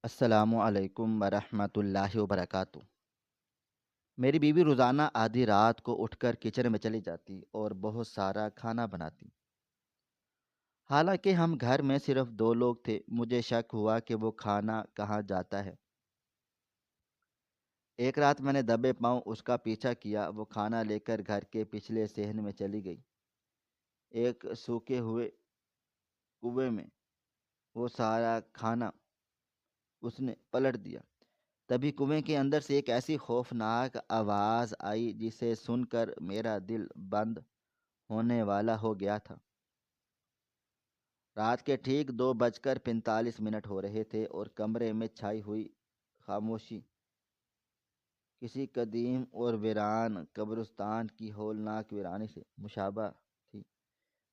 السلام علیکم ورحمۃ اللہ وبرکاتہ۔ میری بیوی روزانہ آدھی رات کو اٹھ کر کچن میں چلی جاتی اور بہت سارا کھانا بناتی۔ حالانکہ ہم گھر میں صرف دو لوگ تھے، مجھے شک ہوا کہ وہ کھانا کہاں جاتا ہے۔ ایک رات میں نے دبے پاؤں اس کا پیچھا کیا، وہ کھانا لے کر گھر کے پچھلے صحن میں چلی گئی۔ ایک سوکھے ہوئے کنویں میں وہ سارا کھانا اس نے پلٹ دیا۔ تبھی کنویں کے اندر سے ایک ایسی خوفناک آواز آئی جسے سن کر میرا دل بند ہونے والا ہو گیا تھا۔ رات کے ٹھیک 2:45 ہو رہے تھے اور کمرے میں چھائی ہوئی خاموشی کسی قدیم اور ویران قبرستان کی ہولناک ویرانی سے مشابہ تھی۔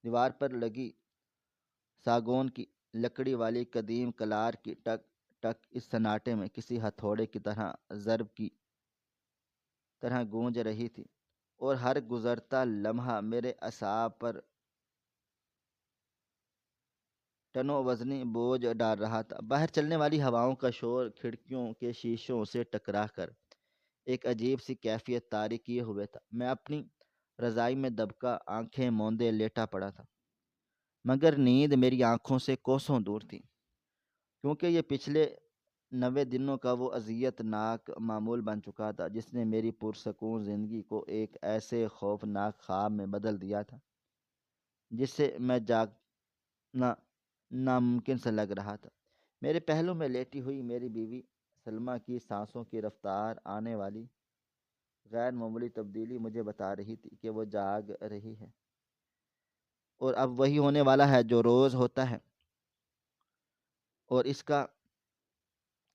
دیوار پر لگی ساگون کی لکڑی والی قدیم کلار کی ٹک ٹک اس سناٹے میں کسی ہتھوڑے کی طرح ضرب کی طرح گونج رہی تھی، اور ہر گزرتا لمحہ میرے اعصاب پر ٹنوں وزنی بوجھ ڈال رہا تھا۔ باہر چلنے والی ہواؤں کا شور کھڑکیوں کے شیشوں سے ٹکرا کر ایک عجیب سی کیفیت طاری کیے ہوئے تھا۔ میں اپنی رضائی میں دبکا آنکھیں موندے لیٹا پڑا تھا، مگر نیند میری آنکھوں سے کوسوں دور تھی، کیونکہ یہ پچھلے 90 دنوں کا وہ اذیت ناک معمول بن چکا تھا جس نے میری پرسکون زندگی کو ایک ایسے خوفناک خواب میں بدل دیا تھا جس سے میں جاگنا ناممکن سا لگ رہا تھا۔ میرے پہلو میں لیٹی ہوئی میری بیوی سلمیٰ کی سانسوں کی رفتار آنے والی غیر معمولی تبدیلی مجھے بتا رہی تھی کہ وہ جاگ رہی ہے، اور اب وہی ہونے والا ہے جو روز ہوتا ہے، اور اس کا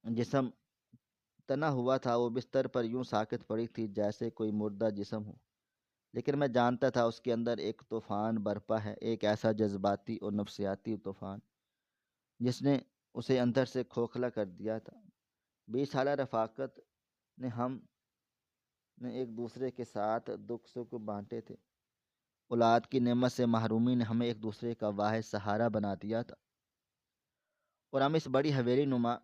جسم تنا ہوا تھا۔ وہ بستر پر یوں ساکت پڑی تھی جیسے کوئی مردہ جسم ہو، لیکن میں جانتا تھا اس کے اندر ایک طوفان برپا ہے، ایک ایسا جذباتی اور نفسیاتی طوفان جس نے اسے اندر سے کھوکھلا کر دیا تھا۔ 20 سالہ رفاقت نے ہم نے ایک دوسرے کے ساتھ دکھ سکھ بانٹے تھے۔ اولاد کی نعمت سے محرومی نے ہمیں ایک دوسرے کا واحد سہارا بنا دیا تھا، اور ہم اس بڑی حویلی نما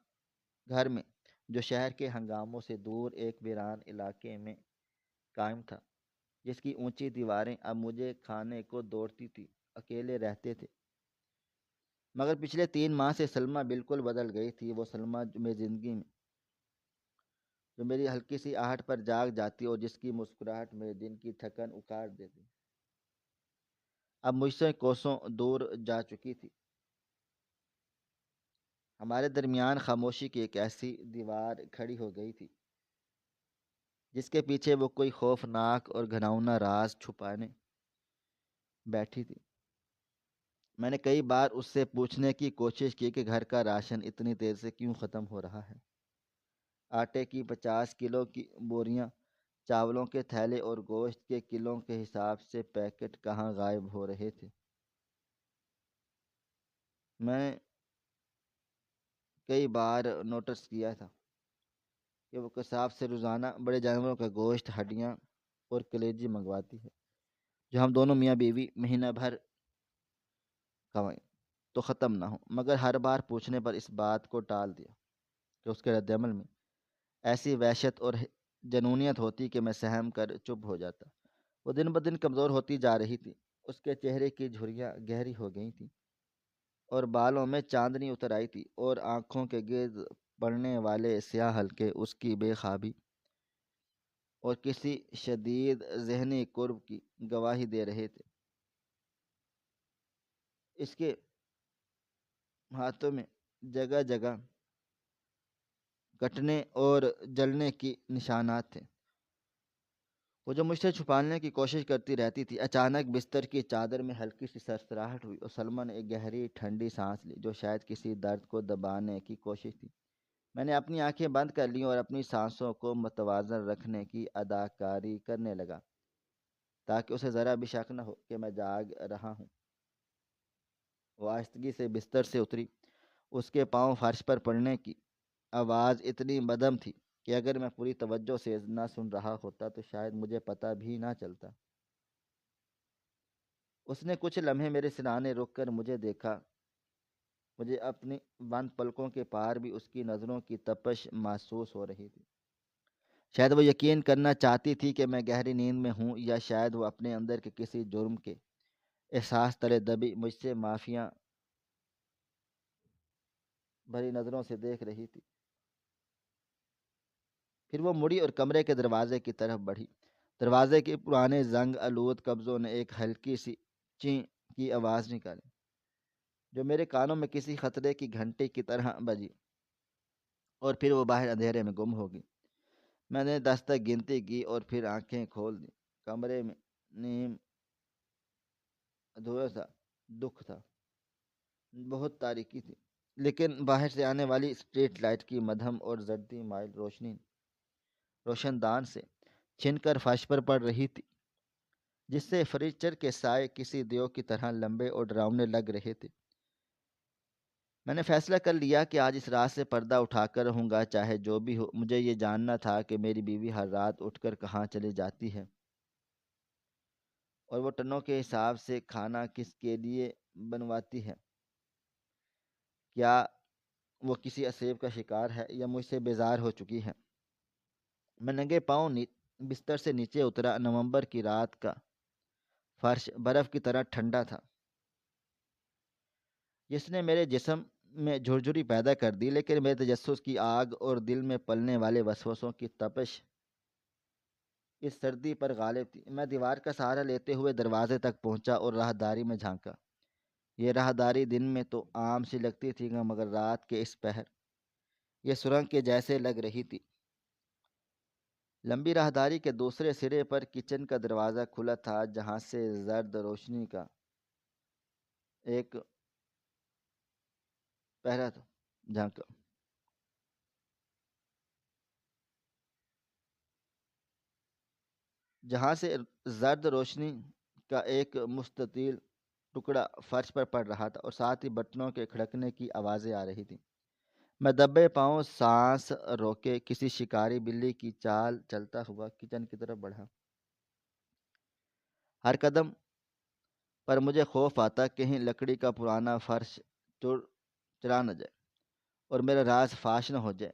گھر میں، جو شہر کے ہنگاموں سے دور ایک ویران علاقے میں قائم تھا، جس کی اونچی دیواریں اب مجھے کھانے کو دوڑتی تھی، اکیلے رہتے تھے۔ مگر پچھلے 3 ماہ سے سلمیٰ بالکل بدل گئی تھی۔ وہ سلمیٰ جو میری زندگی میں، جو میری ہلکی سی آہٹ پر جاگ جاتی اور جس کی مسکراہٹ میرے دن کی تھکن اکاڑ دیتی، اب مجھ سے کوسوں دور جا چکی تھی۔ ہمارے درمیان خاموشی کی ایک ایسی دیوار کھڑی ہو گئی تھی جس کے پیچھے وہ کوئی خوفناک اور گھناؤنا راز چھپانے بیٹھی تھی۔ میں نے کئی بار اس سے پوچھنے کی کوشش کی کہ گھر کا راشن اتنی دیر سے کیوں ختم ہو رہا ہے۔ آٹے کی 50 کلو کی بوریاں، چاولوں کے تھیلے اور گوشت کے کلوں کے حساب سے پیکٹ کہاں غائب ہو رہے تھے۔ میں کئی بار نوٹس کیا تھا کہ وہ قصاب سے روزانہ بڑے جانوروں کا گوشت، ہڈیاں اور کلیجی منگواتی ہے، جو ہم دونوں میاں بیوی مہینہ بھر کھوائیں تو ختم نہ ہو۔ مگر ہر بار پوچھنے پر اس بات کو ٹال دیا کہ اس کے رد عمل میں ایسی وحشت اور جنونیت ہوتی کہ میں سہم کر چپ ہو جاتا۔ وہ دن بدن کمزور ہوتی جا رہی تھی، اس کے چہرے کی جھریاں گہری ہو گئی تھیں اور بالوں میں چاندنی اتر آئی تھی، اور آنکھوں کے گرد پڑنے والے سیاہ حلقے اس کی بے خوابی اور کسی شدید ذہنی کرب کی گواہی دے رہے تھے۔ اس کے ہاتھوں میں جگہ جگہ کٹنے اور جلنے کی نشانات تھے، وہ جو مجھ سے چھپانے کی کوشش کرتی رہتی تھی۔ اچانک بستر کی چادر میں ہلکی سی سرسراہٹ ہوئی اور سلمیٰ نے ایک گہری ٹھنڈی سانس لی جو شاید کسی درد کو دبانے کی کوشش تھی۔ میں نے اپنی آنکھیں بند کر لیں اور اپنی سانسوں کو متوازن رکھنے کی اداکاری کرنے لگا تاکہ اسے ذرا بھی شک نہ ہو کہ میں جاگ رہا ہوں۔ وہ آہستگی سے بستر سے اتری۔ اس کے پاؤں فرش پر پڑنے کی آواز اتنی مدھم تھی کہ اگر میں پوری توجہ سے نہ سن رہا ہوتا تو شاید مجھے پتہ بھی نہ چلتا۔ اس نے کچھ لمحے میرے سرانے رک کر مجھے دیکھا، مجھے اپنی بند پلکوں کے پار بھی اس کی نظروں کی تپش محسوس ہو رہی تھی۔ شاید وہ یقین کرنا چاہتی تھی کہ میں گہری نیند میں ہوں، یا شاید وہ اپنے اندر کے کسی جرم کے احساس تلے دبی مجھ سے معافیاں بھری نظروں سے دیکھ رہی تھی۔ پھر وہ مڑی اور کمرے کے دروازے کی طرف بڑھی۔ دروازے کے پرانے زنگ آلود قبضوں نے ایک ہلکی سی چیں کی آواز نکالی، جو میرے کانوں میں کسی خطرے کی گھنٹی کی طرح بجی، اور پھر وہ باہر اندھیرے میں گم ہو گئی۔ میں نے 10 تک گنتی کی اور پھر آنکھیں کھول دیں۔ کمرے میں نیم ادھورا سا دکھ تھا، بہت تاریکی تھی، لیکن باہر سے آنے والی اسٹریٹ لائٹ کی مدھم اور زردی مائل روشنی روشن دان سے چھن کر فرش پر پڑ رہی تھی، جس سے فرنیچر کے سائے کسی دیو کی طرح لمبے اور ڈراؤنے لگ رہے تھے۔ میں نے فیصلہ کر لیا کہ آج اس رات سے پردہ اٹھا کر رہوں گا، چاہے جو بھی ہو۔ مجھے یہ جاننا تھا کہ میری بیوی ہر رات اٹھ کر کہاں چلی جاتی ہے، اور وہ ٹنوں کے حساب سے کھانا کس کے لیے بنواتی ہے۔ کیا وہ کسی اسیب کا شکار ہے، یا مجھ سے بیزار ہو چکی ہے؟ میں ننگے پاؤں بستر سے نیچے اترا۔ نومبر کی رات کا فرش برف کی طرح ٹھنڈا تھا، جس نے میرے جسم میں جھرجھری پیدا کر دی، لیکن میرے تجسس کی آگ اور دل میں پلنے والے وسوسوں کی تپش اس سردی پر غالب تھی۔ میں دیوار کا سہارا لیتے ہوئے دروازے تک پہنچا اور راہداری میں جھانکا۔ یہ راہداری دن میں تو عام سی لگتی تھی، مگر رات کے اس پہر یہ سرنگ کے جیسے لگ رہی تھی۔ لمبی راہداری کے دوسرے سرے پر کچن کا دروازہ کھلا تھا، جہاں سے زرد روشنی کا ایک پہرا تھا جھانکا جہاں سے زرد روشنی کا ایک مستطیل ٹکڑا فرش پر پڑ رہا تھا، اور ساتھ ہی بٹنوں کے کھڑکنے کی آوازیں آ رہی تھیں۔ میں دبے پاؤں سانس روکے کسی شکاری بلی کی چال چلتا ہوا کچن کی طرف بڑھا۔ ہر قدم پر مجھے خوف آتا، کہیں لکڑی کا پرانا فرش چرا نہ جائے اور میرا راز فاش نہ ہو جائے۔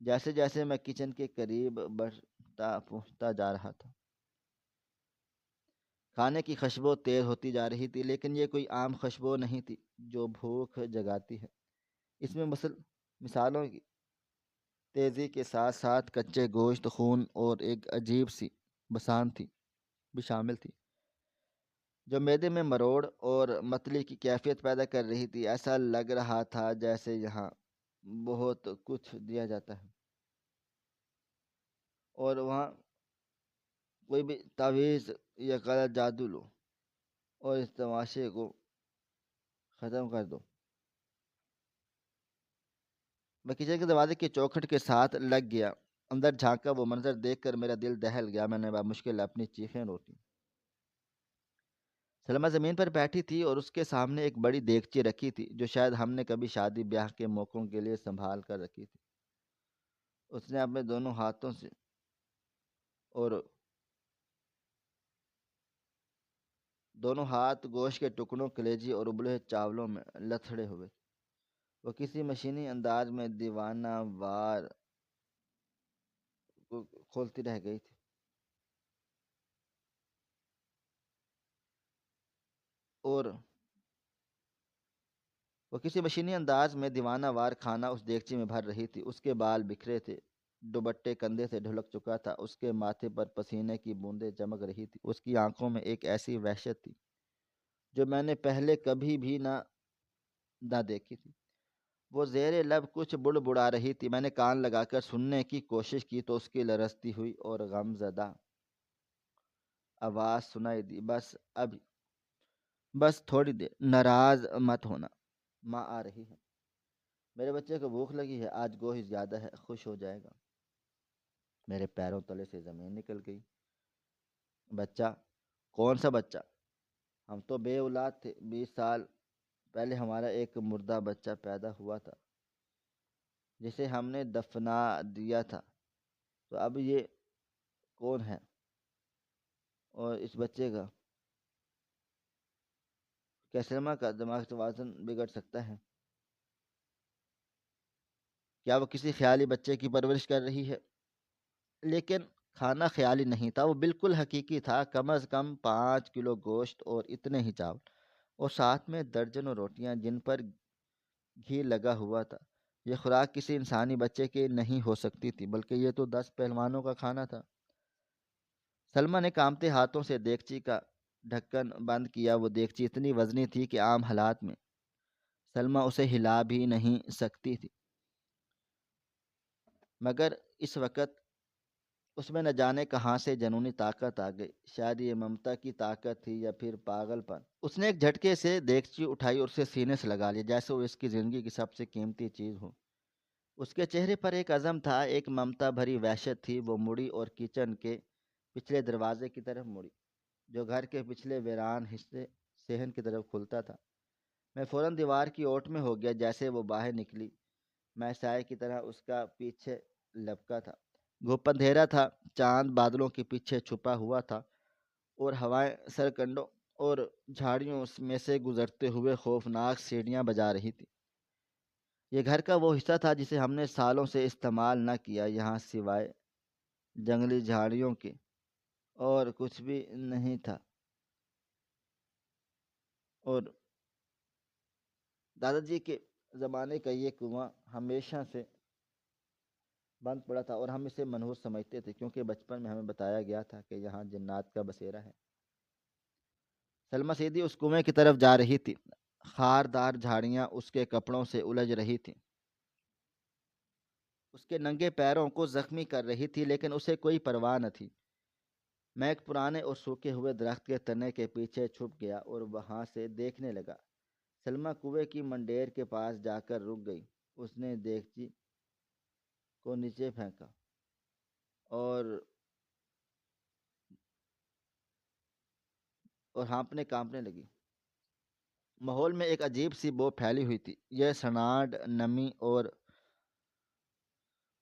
جیسے جیسے میں کچن کے قریب بڑھتا پہنچتا جا رہا تھا، کھانے کی خوشبو تیز ہوتی جا رہی تھی، لیکن یہ کوئی عام خوشبو نہیں تھی جو بھوک جگاتی ہے۔ اس میں مثالوں کی تیزی کے ساتھ ساتھ کچے گوشت، خون اور ایک عجیب سی بسان تھی بھی شامل تھی، جو معدے میں مروڑ اور متلی کی کیفیت پیدا کر رہی تھی۔ ایسا لگ رہا تھا جیسے یہاں بہت کچھ دیا جاتا ہے، اور وہاں کوئی بھی تعویذ یا غلط جادو لو اور اس تماشے کو ختم کر دو۔ میں کچن کے دروازے کی چوکھٹ کے ساتھ لگ گیا۔ اندر جھانکا، وہ منظر دیکھ کر میرا دل دہل گیا۔ میں نے بمشکل اپنی چیخیں روکی۔ سلمہ زمین پر بیٹھی تھی اور اس کے سامنے ایک بڑی دیگچی رکھی تھی، جو شاید ہم نے کبھی شادی بیاہ کے موقعوں کے لیے سنبھال کر رکھی تھی۔ اس نے اپنے دونوں ہاتھوں سے اور دونوں ہاتھ گوشت کے ٹکڑوں، کلیجی اور ابلے چاولوں میں لتھڑے ہوئے۔ وہ کسی مشینی انداز میں دیوانہ وار کو کھولتی رہ گئی تھی، اور وہ کسی مشینی انداز میں دیوانہ وار کھانا اس دیگچی میں بھر رہی تھی۔ اس کے بال بکھرے تھے، دوپٹے کندھے سے ڈھلک چکا تھا، اس کے ماتھے پر پسینے کی بوندیں چمک رہی تھی۔ اس کی آنکھوں میں ایک ایسی وحشت تھی جو میں نے پہلے کبھی بھی نہ دیکھی تھی۔ وہ زیر لب کچھ بڑبڑا رہی تھی۔ میں نے کان لگا کر سننے کی کوشش کی تو اس کی لرزتی ہوئی اور غم زدہ آواز سنائی دی، بس تھوڑی دیر، ناراض مت ہونا، ماں آ رہی ہے۔ میرے بچے کو بھوک لگی ہے، آج گوشت زیادہ ہے، خوش ہو جائے گا۔ میرے پیروں تلے سے زمین نکل گئی۔ بچہ؟ کون سا بچہ؟ ہم تو بے اولاد تھے۔ 20 سال پہلے ہمارا ایک مردہ بچہ پیدا ہوا تھا، جسے ہم نے دفنا دیا تھا۔ تو اب یہ کون ہے؟ اور اس بچے کا کیا سلمہ کا دماغ توازن بگڑ سکتا ہے؟ کیا وہ کسی خیالی بچے کی پرورش کر رہی ہے؟ لیکن کھانا خیالی نہیں تھا، وہ بالکل حقیقی تھا۔ کم از کم 5 کلو گوشت اور اتنے ہی چاول، اور ساتھ میں درجنوں روٹیاں جن پر گھی لگا ہوا تھا۔ یہ خوراک کسی انسانی بچے کی نہیں ہو سکتی تھی، بلکہ یہ تو 10 پہلوانوں کا کھانا تھا۔ سلمہ نے کانپتے ہاتھوں سے دیگچی کا ڈھکن بند کیا۔ وہ دیگچی اتنی وزنی تھی کہ عام حالات میں سلمہ اسے ہلا بھی نہیں سکتی تھی، مگر اس وقت اس میں نہ جانے کہاں سے جنونی طاقت آ گئی۔ شاید یہ ممتا کی طاقت تھی یا پھر پاگل پن۔ اس نے ایک جھٹکے سے دیگچی اٹھائی اور اسے سینے سے لگا لیا، جیسے وہ اس کی زندگی کی سب سے قیمتی چیز ہو۔ اس کے چہرے پر ایک عزم تھا، ایک ممتا بھری وحشت تھی۔ وہ مڑی اور کچن کے پچھلے دروازے کی طرف مڑی، جو گھر کے پچھلے ویران حصے صحن کی طرف کھلتا تھا۔ میں فوراً دیوار کی اوٹ میں ہو گیا۔ جیسے وہ باہر نکلی، میں سائے کی طرح اس کا پیچھے لپکا تھا۔ گھپ اندھیرا تھا، چاند بادلوں کے پیچھے چھپا ہوا تھا، اور ہوائیں سرکنڈوں اور جھاڑیوں میں سے گزرتے ہوئے خوفناک سیڑھیاں بجا رہی تھی۔ یہ گھر کا وہ حصہ تھا جسے ہم نے سالوں سے استعمال نہ کیا۔ یہاں سوائے جنگلی جھاڑیوں کے اور کچھ بھی نہیں تھا، اور دادا جی کے زمانے کا یہ کنواں ہمیشہ سے بند پڑا تھا، اور ہم اسے منحوس سمجھتے تھے، کیونکہ بچپن میں ہمیں بتایا گیا تھا کہ یہاں جنات کا بسیرا ہے۔ سلمہ سیدھی اس کنویں کی طرف جا رہی تھی۔ خاردار جھاڑیاں اس کے کپڑوں سے الجھ رہی تھیں، اس کے ننگے پیروں کو زخمی کر رہی تھی، لیکن اسے کوئی پرواہ نہ تھی۔ میں ایک پرانے اور سوکھے ہوئے درخت کے تنے کے پیچھے چھپ گیا اور وہاں سے دیکھنے لگا۔ سلمہ کنویں کی منڈیر کے پاس جا کر رک گئی۔ اس نے دیگچی کو نیچے پھینکا اور ہانپنے کانپنے لگی۔ ماحول میں ایک عجیب سی بو پھیلی ہوئی تھی، یہ سناڈ، نمی اور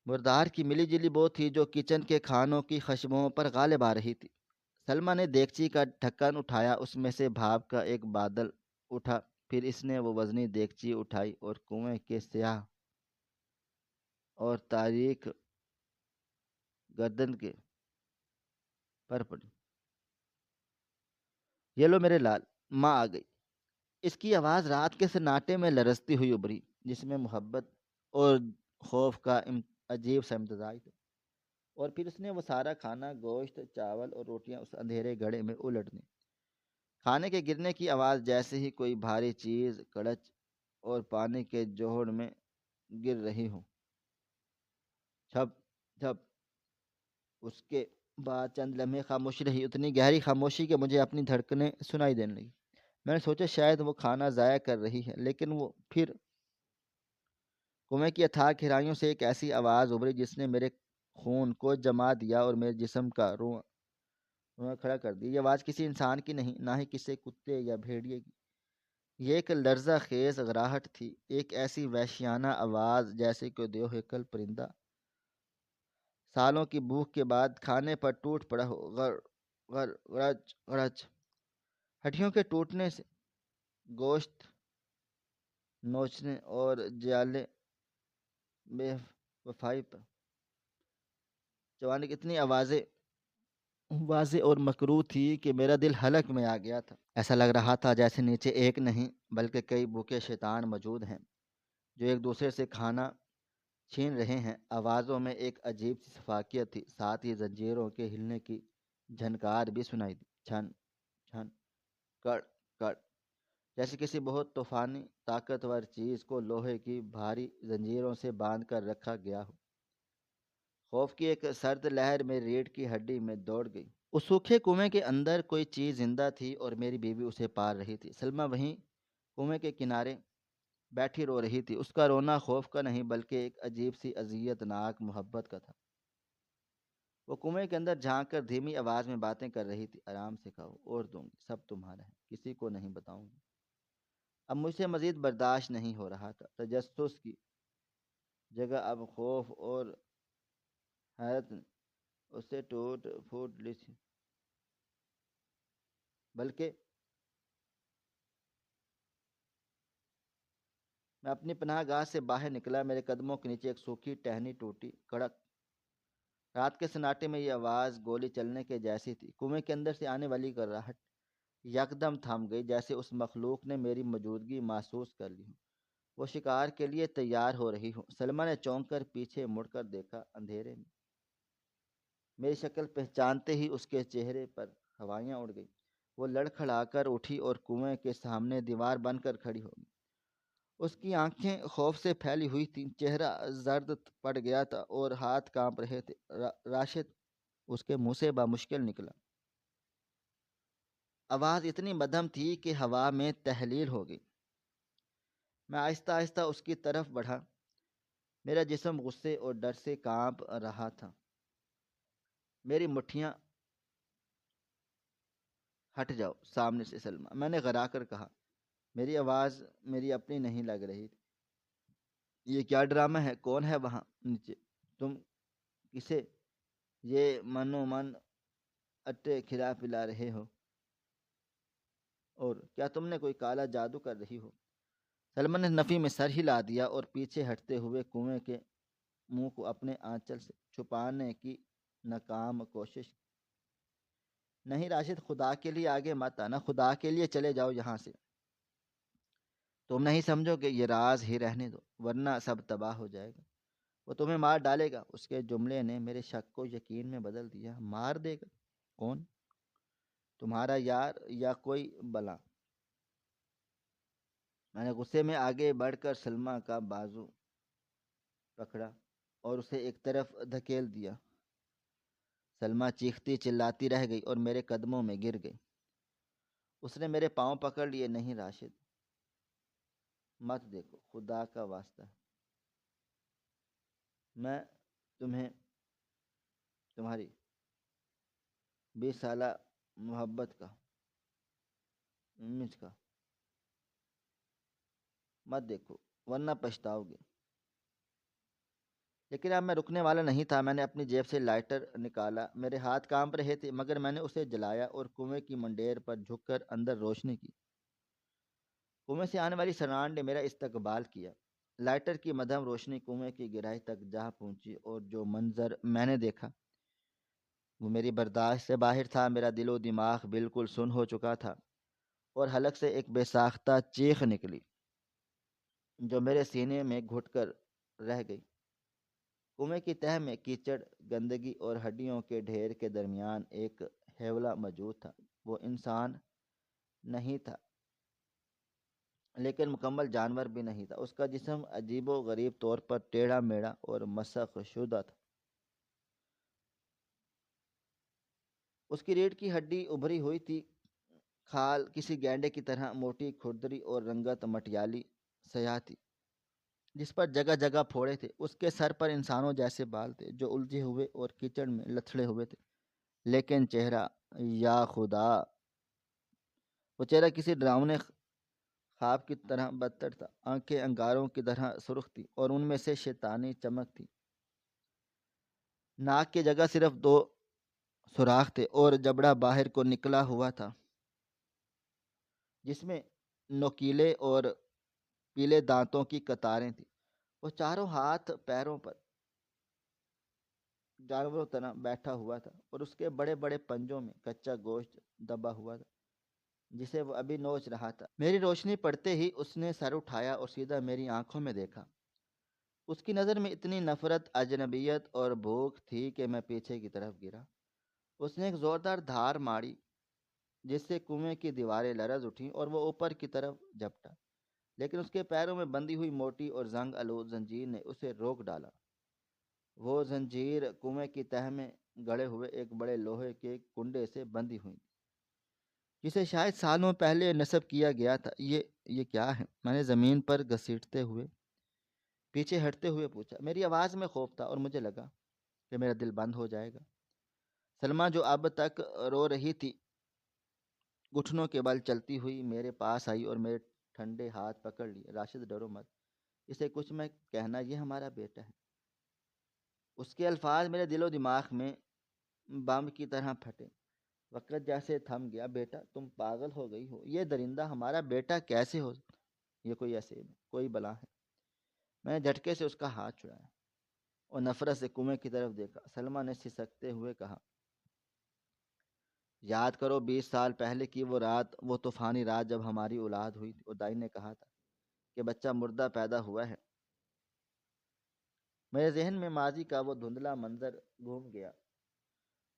مردار کی ملی جلی بو تھی جو کچن کے کھانوں کی خشبوؤں پر غالب آ رہی تھی۔ سلمہ نے دیگچی کا ڈھکن اٹھایا، اس میں سے بھاپ کا ایک بادل اٹھا۔ پھر اس نے وہ وزنی دیگچی اٹھائی اور کنویں کے سیاہ اور تاریک گردن کے پر پڑی۔ یہ لو میرے لال، ماں آ گئی۔ اس کی آواز رات کے سناٹے میں لرزتی ہوئی ابھری، جس میں محبت اور خوف کا عجیب سا امتزاج تھا۔ اور پھر اس نے وہ سارا کھانا، گوشت، چاول اور روٹیاں اس اندھیرے گڑھے میں الٹ دیں۔ کھانے کے گرنے کی آواز جیسے ہی کوئی بھاری چیز کڑچ اور پانی کے جوہڑ میں گر رہی ہو۔ چھپ چھپ۔ اس کے بعد چند لمحے خاموشی رہی، اتنی گہری خاموشی کہ مجھے اپنی دھڑکنیں سنائی دینے لگی۔ میں نے سوچا شاید وہ کھانا ضائع کر رہی ہے، لیکن وہ پھر کنویں کی اتھاہ گہرائیوں سے ایک ایسی آواز ابھری جس نے میرے خون کو جما دیا اور میرے جسم کا رونا کھڑا کر دیا۔ یہ آواز کسی انسان کی نہیں، نہ ہی کسی کتے یا بھیڑیے کی۔ یہ ایک لرزہ خیز گھراہٹ تھی، ایک ایسی وحشیانہ آواز جیسے کوئی دیوہیکل پرندہ سالوں کی بھوک کے بعد کھانے پر ٹوٹ پڑا ہو۔ غر غر غرچ غرچ، ہڈیوں کے ٹوٹنے سے، گوشت نوچنے اور جیالے بے وفائی پر چوانے کی اتنی آوازیں واضح اور مکروہ تھی کہ میرا دل حلق میں آ گیا تھا۔ ایسا لگ رہا تھا جیسے نیچے ایک نہیں بلکہ کئی بھوکے شیطان موجود ہیں، جو ایک دوسرے سے کھانا چھین رہے ہیں۔ آوازوں میں ایک عجیب سی شفافیت تھی، ساتھ ہی زنجیروں کے ہلنے کی جھنکار بھی سنائی دی۔ چھن چھن، کڑ کڑ، جیسے کسی بہت طوفانی طاقتور چیز کو لوہے کی بھاری زنجیروں سے باندھ کر رکھا گیا ہو۔ خوف کی ایک سرد لہر میری ریڑھ کی ہڈی میں دوڑ گئی۔ اس سوکھے کنویں کے اندر کوئی چیز زندہ تھی اور میری بیوی اسے پال رہی تھی۔ سلمہ وہیں کنویں کے کنارے بیٹھی رو رہی تھی۔ اس کا رونا خوف کا نہیں بلکہ ایک عجیب سی اذیت ناک محبت کا تھا۔ وہ کنویں کے اندر جھانک کر دھیمی آواز میں باتیں کر رہی تھی۔ آرام سے کھاؤ اور دوں گی، سب تمہارا ہے، کسی کو نہیں بتاؤں گی۔ اب مجھ سے مزید برداشت نہیں ہو رہا تھا۔ تجسس کی جگہ اب خوف اور حیرت نے اسے ٹوٹ پھوٹ لی تھی، بلکہ میں اپنی پناہ گاہ سے باہر نکلا، میرے قدموں کے نیچے ایک سوکھی ٹہنی ٹوٹی، کڑک۔ رات کے سناٹے میں یہ آواز گولی چلنے کے جیسی تھی۔ کنویں کے اندر سے آنے والی گراہٹ یکدم تھم گئی، جیسے اس مخلوق نے میری موجودگی محسوس کر لی ہو، وہ شکار کے لیے تیار ہو رہی ہو۔ سلمہ نے چونک کر پیچھے مڑ کر دیکھا۔ اندھیرے میں میری شکل پہچانتے ہی اس کے چہرے پر ہوائیاں اڑ گئی۔ وہ لڑکھڑا کر اٹھی اور کنویں کے سامنے دیوار بن کر کھڑی ہو گئی۔ اس کی آنکھیں خوف سے پھیلی ہوئی تھیں، چہرہ زرد پڑ گیا تھا اور ہاتھ کانپ رہے تھے۔ راشد، اس کے منہ سے بامشکل نکلا۔ آواز اتنی مدھم تھی کہ ہوا میں تحلیل ہو گئی۔ میں آہستہ آہستہ اس کی طرف بڑھا، میرا جسم غصے اور ڈر سے کانپ رہا تھا۔ میری مٹھیاں ہٹ جاؤ سامنے سے سلمہ، میں نے غرا کر کہا۔ میری آواز میری اپنی نہیں لگ رہی تھی۔ یہ کیا ڈرامہ ہے؟ کون ہے وہاں نیچے؟ تم کسے یہ منو من اٹے کھلا پلا رہے ہو؟ اور کیا تم نے کوئی کالا جادو کر رہی ہو؟ سلمہ نے نفی میں سر ہلا دیا اور پیچھے ہٹتے ہوئے کنویں کے منہ کو اپنے آنچل سے چھپانے کی ناکام کوشش کی۔ نہیں راشد، خدا کے لیے آگے مت آنا، خدا کے لیے چلے جاؤ یہاں سے۔ تم نہیں سمجھو کہ یہ راز ہی رہنے دو، ورنہ سب تباہ ہو جائے گا، وہ تمہیں مار ڈالے گا۔ اس کے جملے نے میرے شک کو یقین میں بدل دیا۔ مار دے گا؟ کون؟ تمہارا یار یا کوئی بلا؟ میں نے غصے میں آگے بڑھ کر سلمہ کا بازو پکڑا اور اسے ایک طرف دھکیل دیا۔ سلمہ چیختی چلاتی رہ گئی اور میرے قدموں میں گر گئی۔ اس نے میرے پاؤں پکڑ لیے۔ نہیں راشد، مت دیکھو، خدا کا واسطہ ہے، میں تمہیں تمہاری 20 سالہ محبت کا امیج کا مت دیکھو ورنہ پچھتاؤ گے۔ لیکن اب میں رکنے والا نہیں تھا۔ میں نے اپنی جیب سے لائٹر نکالا، میرے ہاتھ کانپ رہے تھے مگر میں نے اسے جلایا اور کنویں کی منڈیر پر جھک کر اندر روشنی کی۔ کنویں سے آنے والی سران نے میرا استقبال کیا۔ لائٹر کی مدھم روشنی کنویں کی گہرائی تک جا پہنچی اور جو منظر میں نے دیکھا وہ میری برداشت سے باہر تھا۔ میرا دل و دماغ بالکل سن ہو چکا تھا اور حلق سے ایک بے ساختہ چیخ نکلی جو میرے سینے میں گھٹ کر رہ گئی۔ کنویں کی تہہ میں کیچڑ، گندگی اور ہڈیوں کے ڈھیر کے درمیان ایک ہیولا موجود تھا۔ وہ انسان نہیں تھا لیکن مکمل جانور بھی نہیں تھا۔ اس کا جسم عجیب و غریب طور پر ٹیڑھا میڑھا اور مسخ شدہ تھا۔ اس کی ریڑھ کی ہڈی ابھری ہوئی تھی، کھال کسی گینڈے کی طرح موٹی، کھردری اور رنگت مٹیالی سیاہ تھی جس پر جگہ جگہ پھوڑے تھے۔ اس کے سر پر انسانوں جیسے بال تھے جو الجھے ہوئے اور کیچڑ میں لتھڑے ہوئے تھے، لیکن چہرہ، یا خدا، وہ چہرہ کسی ڈراؤنے خواب کی طرح بدتر تھا۔ آنکھیں انگاروں کی طرح سرخ تھی اور ان میں سے شیطانی چمک تھی۔ ناک کی جگہ صرف 2 سوراخ تھے اور جبڑا باہر کو نکلا ہوا تھا جس میں نوکیلے اور پیلے دانتوں کی قطاریں تھیں۔ وہ چاروں ہاتھ پیروں پر جانوروں طرح بیٹھا ہوا تھا اور اس کے بڑے بڑے پنجوں میں کچا گوشت دبا ہوا تھا جسے وہ ابھی نوچ رہا تھا۔ میری روشنی پڑتے ہی اس نے سر اٹھایا اور سیدھا میری آنکھوں میں دیکھا۔ اس کی نظر میں اتنی نفرت، اجنبیت اور بھوک تھی کہ میں پیچھے کی طرف گرا۔ اس نے ایک زوردار دھار ماری جس سے کنویں کی دیواریں لرز اٹھیں اور وہ اوپر کی طرف جھپٹا، لیکن اس کے پیروں میں بندھی ہوئی موٹی اور زنگ آلود زنجیر نے اسے روک ڈالا۔ وہ زنجیر کنویں کی تہہ میں گڑے ہوئے ایک بڑے لوہے کے کنڈے سے بندھی ہوئی تھی جسے شاید سالوں پہلے نصب کیا گیا تھا۔ یہ کیا ہے؟ میں نے زمین پر گھسیٹتے ہوئے پیچھے ہٹتے ہوئے پوچھا۔ میری آواز میں خوف تھا اور مجھے لگا کہ میرا دل بند ہو جائے گا۔ سلمہ جو اب تک رو رہی تھی گھٹنوں کے بل چلتی ہوئی میرے پاس آئی اور میرے ٹھنڈے ہاتھ پکڑ لیے۔ راشد، ڈرو مت، اسے کچھ میں کہنا، یہ ہمارا بیٹا ہے۔ اس کے الفاظ میرے دل و دماغ میں بم کی طرح پھٹے۔ وقت جیسے تھم گیا۔ بیٹا؟ تم پاگل ہو گئی ہو، یہ درندہ ہمارا بیٹا کیسے ہو؟ یہ کوئی ایسے کوئی بلا ہے؟ میں نے جھٹکے سے اس کا ہاتھ چھڑایا اور نفرت سے کنویں کی طرف دیکھا۔ سلمہ نے سسکتے ہوئے کہا، یاد کرو 20 سال پہلے کی وہ رات، وہ طوفانی رات جب ہماری اولاد ہوئی تھی اور دائی نے کہا تھا کہ بچہ مردہ پیدا ہوا ہے۔ میرے ذہن میں ماضی کا وہ دھندلا منظر گھوم گیا،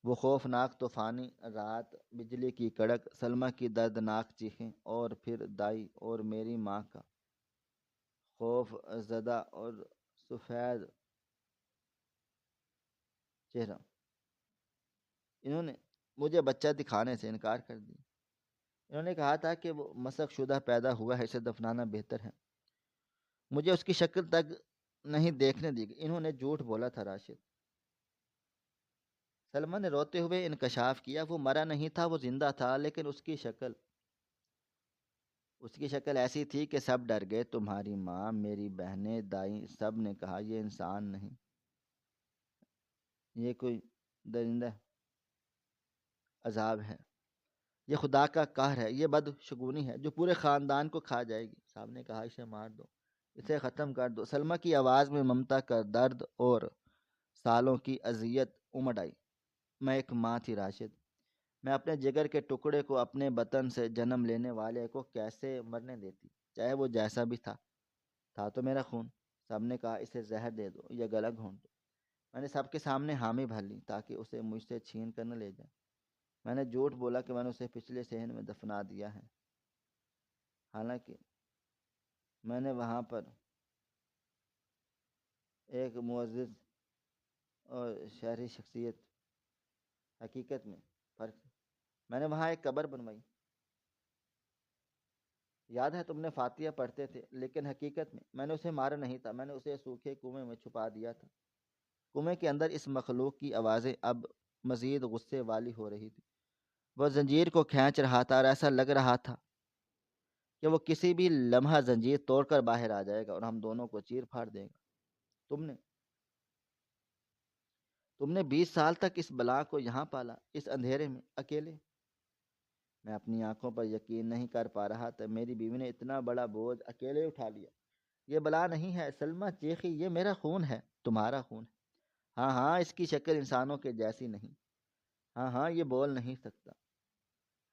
وہ خوفناک طوفانی رات، بجلی کی کڑک، سلمہ کی دردناک چیخیں، اور پھر دائی اور میری ماں کا خوف زدہ اور سفید چہرہ۔ انہوں نے مجھے بچہ دکھانے سے انکار کر دیا۔ انہوں نے کہا تھا کہ وہ مسخ شدہ پیدا ہوا ہے، اسے دفنانا بہتر ہے۔ مجھے اس کی شکل تک نہیں دیکھنے دی گئی۔ انہوں نے جھوٹ بولا تھا راشد۔ سلمہ نے روتے ہوئے انکشاف کیا، وہ مرا نہیں تھا، وہ زندہ تھا، لیکن اس کی شکل ایسی تھی کہ سب ڈر گئے۔ تمہاری ماں، میری بہنیں، دائیں، سب نے کہا یہ انسان نہیں، یہ کوئی درندہ عذاب ہے، یہ خدا کا قہر ہے، یہ بدشگونی ہے جو پورے خاندان کو کھا جائے گی۔ صاحب نے کہا اسے مار دو، اسے ختم کر دو۔ سلمہ کی آواز میں ممتا کا درد اور سالوں کی اذیت امڑ آئی۔ میں ایک ماں تھی راشد، میں اپنے جگر کے ٹکڑے کو، اپنے بطن سے جنم لینے والے کو کیسے مرنے دیتی، چاہے وہ جیسا بھی تھا تو میرا خون۔ سب نے کہا اسے زہر دے دو یا گلا گھونٹ دو۔ میں نے سب کے سامنے حامی بھر لی تاکہ اسے مجھ سے چھین کر نہ لے جائے۔ میں نے جھوٹ بولا کہ میں نے اسے پچھلے صحن میں دفنا دیا ہے، حالانکہ میں نے وہاں پر ایک معزز اور شہری شخصیت، حقیقت میں فرق ہے۔ میں نے وہاں ایک قبر بنوائی، یاد ہے تم نے فاتحہ پڑھتے تھے، لیکن حقیقت میں نے اسے مارا نہیں تھا، میں نے اسے سوکھے کنویں میں چھپا دیا تھا۔ کنویں کے اندر اس مخلوق کی آوازیں اب مزید غصے والی ہو رہی تھی۔ وہ زنجیر کو کھینچ رہا تھا اور ایسا لگ رہا تھا کہ وہ کسی بھی لمحہ زنجیر توڑ کر باہر آ جائے گا اور ہم دونوں کو چیر پھاڑ دے گا۔ تم نے 20 سال تک اس بلا کو یہاں پالا، اس اندھیرے میں، اکیلے۔ میں اپنی آنکھوں پر یقین نہیں کر پا رہا تھا، میری بیوی نے اتنا بڑا بوجھ اکیلے اٹھا لیا۔ یہ بلا نہیں ہے، سلمہ چیخی، یہ میرا خون ہے، تمہارا خون ہے۔ ہاں ہاں، اس کی شکل انسانوں کے جیسی نہیں۔ ہاں ہاں، یہ بول نہیں سکتا۔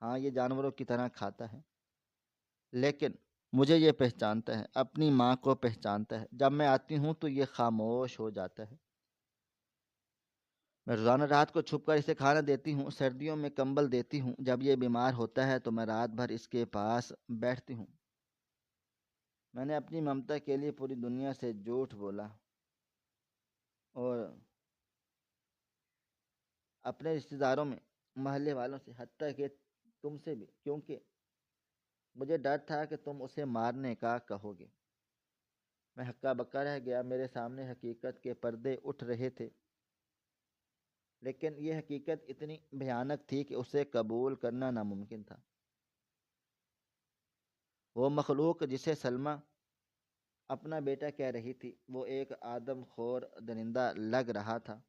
ہاں، یہ جانوروں کی طرح کھاتا ہے، لیکن مجھے یہ پہچانتا ہے، اپنی ماں کو پہچانتا ہے۔ جب میں آتی ہوں تو یہ خاموش ہو جاتا ہے۔ میں روزانہ رات کو چھپ کر اسے کھانا دیتی ہوں، سردیوں میں کمبل دیتی ہوں، جب یہ بیمار ہوتا ہے تو میں رات بھر اس کے پاس بیٹھتی ہوں۔ میں نے اپنی ممتا کے لیے پوری دنیا سے جھوٹ بولا اور اپنے رشتہ داروں میں، محلے والوں سے، حتیٰ کہ تم سے بھی، کیونکہ مجھے ڈر تھا کہ تم اسے مارنے کا کہو گے۔ میں ہکا بکا رہ گیا، میرے سامنے حقیقت کے پردے اٹھ رہے تھے، لیکن یہ حقیقت اتنی بھیانک تھی کہ اسے قبول کرنا ناممکن تھا۔ وہ مخلوق جسے سلمہ اپنا بیٹا کہہ رہی تھی، وہ ایک آدم خور درندہ لگ رہا تھا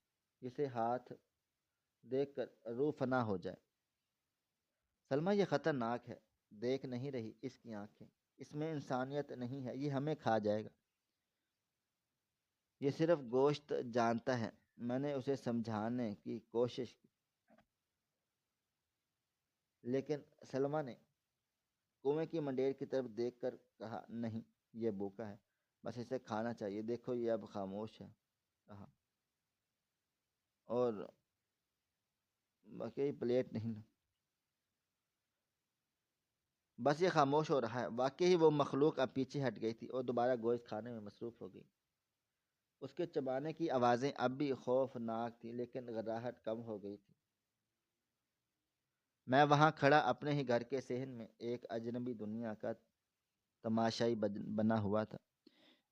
جسے ہاتھ دیکھ کر روح فنا ہو جائے۔ سلمہ یہ خطرناک ہے، دیکھ نہیں رہی اس کی آنکھیں، اس میں انسانیت نہیں ہے، یہ ہمیں کھا جائے گا، یہ صرف گوشت جانتا ہے۔ میں نے اسے سمجھانے کی کوشش کی، لیکن سلمہ نے کنویں کی منڈیر کی طرف دیکھ کر کہا، نہیں، یہ بھوکا ہے، بس اسے کھانا چاہیے، دیکھو یہ اب خاموش ہے، کہا، اور واقعی پلیٹ نہیں، بس یہ خاموش ہو رہا ہے۔ واقعی وہ مخلوق اب پیچھے ہٹ گئی تھی اور دوبارہ گوشت کھانے میں مصروف ہو گئی۔ اس کے چبانے کی آوازیں اب بھی خوفناک تھیں، لیکن غراہٹ کم ہو گئی تھی۔ میں وہاں کھڑا اپنے ہی گھر کے صحن میں ایک اجنبی دنیا کا تماشائی بنا ہوا تھا۔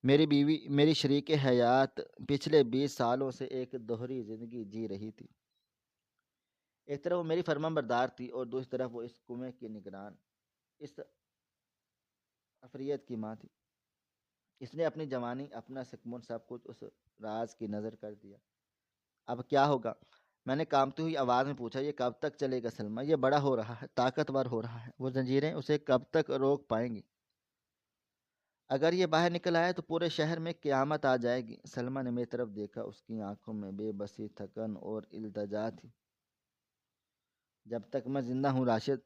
میری بیوی، میری شریک حیات، پچھلے 20 سالوں سے ایک دوہری زندگی جی رہی تھی۔ ایک طرف وہ میری فرما بردار تھی اور دوسری طرف وہ اس کنویں کی نگران، اس افریت کی ماں تھی۔ اس نے اپنی جوانی، اپنا سکون، سب کچھ اس راز کی نظر کر دیا۔ اب کیا ہوگا؟ میں نے کانپتی ہوئی آواز میں پوچھا۔ یہ کب تک چلے گا سلمہ؟ یہ بڑا ہو رہا ہے، طاقتور ہو رہا ہے، وہ زنجیریں اسے کب تک روک پائیں گی؟ اگر یہ باہر نکل آیا تو پورے شہر میں قیامت آ جائے گی۔ سلمہ نے میری طرف دیکھا، اس کی آنکھوں میں بے بسی، تھکن اور التجا تھی۔ جب تک میں زندہ ہوں راشد،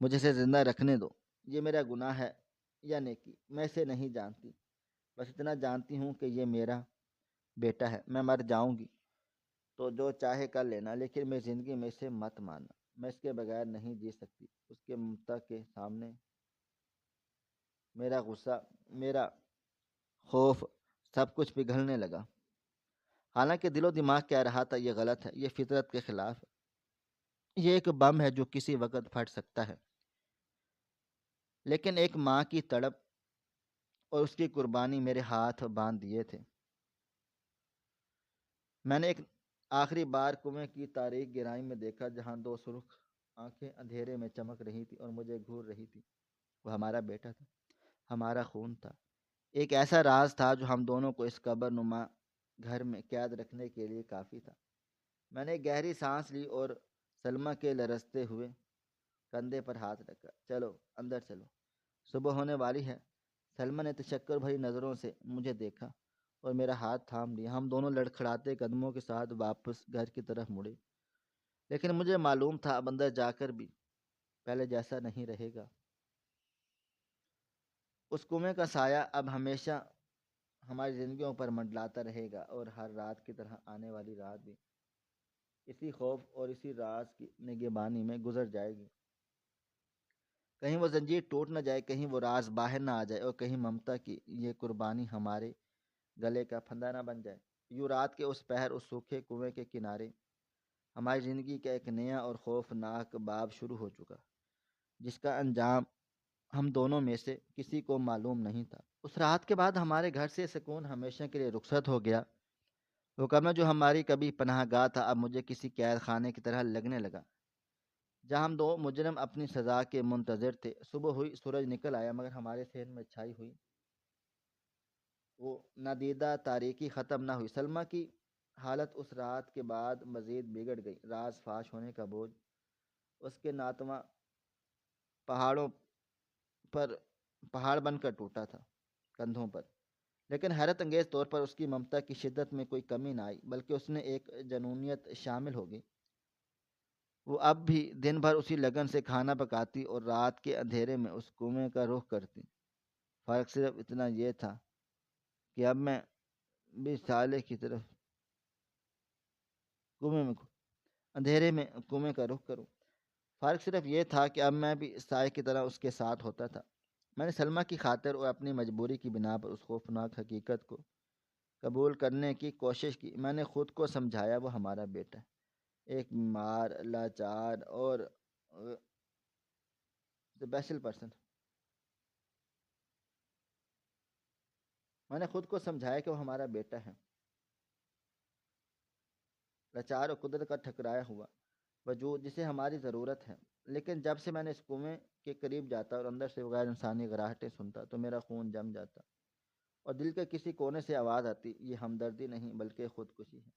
مجھے سے زندہ رکھنے دو۔ یہ میرا گناہ ہے یا نیکی، میں اسے نہیں جانتی، بس اتنا جانتی ہوں کہ یہ میرا بیٹا ہے۔ میں مر جاؤں گی تو جو چاہے کر لینا، لیکن میری زندگی میں اسے مت مارنا۔ میں اس کے بغیر نہیں جی سکتی۔ اس کے ممتا کے سامنے میرا غصہ، میرا خوف، سب کچھ پگھلنے لگا۔ حالانکہ دل و دماغ کہہ رہا تھا یہ غلط ہے، یہ فطرت کے خلاف ہے، یہ ایک بم ہے جو کسی وقت پھٹ سکتا ہے۔ لیکن ایک ماں کی تڑپ اور اس کی قربانی میرے ہاتھ باندھ دیے تھے۔ میں نے ایک آخری بار کنویں کی تاریک گہرائی میں دیکھا، جہاں دو سرخ آنکھیں اندھیرے میں چمک رہی تھی اور مجھے گھور رہی تھی۔ وہ ہمارا بیٹا تھا، ہمارا خون تھا، ایک ایسا راز تھا جو ہم دونوں کو اس قبر نما گھر میں قید رکھنے کے لیے کافی تھا۔ میں نے ایک گہری سانس لی اور سلمہ کے لرزتے ہوئے کندھے پر ہاتھ رکھا۔ چلو اندر چلو، صبح ہونے والی ہے۔ سلمہ نے تشکر بھری نظروں سے مجھے دیکھا اور میرا ہاتھ تھام لیا۔ ہم دونوں لڑکھڑاتے قدموں کے ساتھ واپس گھر کی طرف مڑے، لیکن مجھے معلوم تھا اب اندر جا کر بھی پہلے جیسا نہیں رہے گا۔ اس کنویں کا سایہ اب ہمیشہ ہماری زندگیوں پر منڈلاتا رہے گا، اور ہر رات کی طرح آنے والی رات بھی اسی خوف اور اسی راز کی نگہبانی میں گزر جائے گی۔ کہیں وہ زنجیر ٹوٹ نہ جائے، کہیں وہ راز باہر نہ آ جائے، اور کہیں ممتا کی یہ قربانی ہمارے گلے کا پھندا نہ بن جائے۔ یوں رات کے اس پہر، اس سوکھے کنویں کے کنارے ہماری زندگی کا ایک نیا اور خوفناک باب شروع ہو چکا، جس کا انجام ہم دونوں میں سے کسی کو معلوم نہیں تھا۔ اس رات کے بعد ہمارے گھر سے سکون ہمیشہ کے لیے رخصت ہو گیا۔ وہ کمرہ جو ہماری کبھی پناہ گاہ تھا، اب مجھے کسی قید خانے کی طرح لگنے لگا، جہاں ہم دو مجرم اپنی سزا کے منتظر تھے۔ صبح ہوئی، سورج نکل آیا، مگر ہمارے ذہن میں چھائی ہوئی وہ نادیدہ تاریکی ختم نہ ہوئی۔ سلمہ کی حالت اس رات کے بعد مزید بگڑ گئی۔ راز فاش ہونے کا بوجھ اس کے ناتواں پہاڑوں پر پہاڑ بن کر ٹوٹا تھا کندھوں پر، لیکن حیرت انگیز طور پر اس کی ممتا کی شدت میں کوئی کمی نہ آئی، بلکہ اس نے ایک جنونیت شامل ہو گئی۔ وہ اب بھی دن بھر اسی لگن سے کھانا پکاتی اور رات کے اندھیرے میں اس کنویں کا رخ کرتی۔ فرق صرف اتنا یہ تھا کہ اب میں بھی سالے کی طرف کنویں میں اندھیرے میں کنویں کا رخ کروں۔ فرق صرف یہ تھا کہ اب میں بھی سائے کی طرح اس کے ساتھ ہوتا تھا۔ میں نے سلمہ کی خاطر اور اپنی مجبوری کی بنا پر اس خوفناک حقیقت کو قبول کرنے کی کوشش کی۔ میں نے خود کو سمجھایا وہ ہمارا بیٹا ہے، ایک بیمار، لاچار اور اسپیشل پرسن۔ میں نے خود کو سمجھایا کہ وہ ہمارا بیٹا ہے، لاچار اور قدرت کا ٹھکرایا ہوا وجود جسے ہماری ضرورت ہے۔ لیکن جب سے میں نے اس کنویں کے قریب جاتا اور اندر سے غیر انسانی گراہٹیں سنتا، تو میرا خون جم جاتا اور دل کے کسی کونے سے آواز آتی، یہ ہمدردی نہیں بلکہ خودکشی ہے۔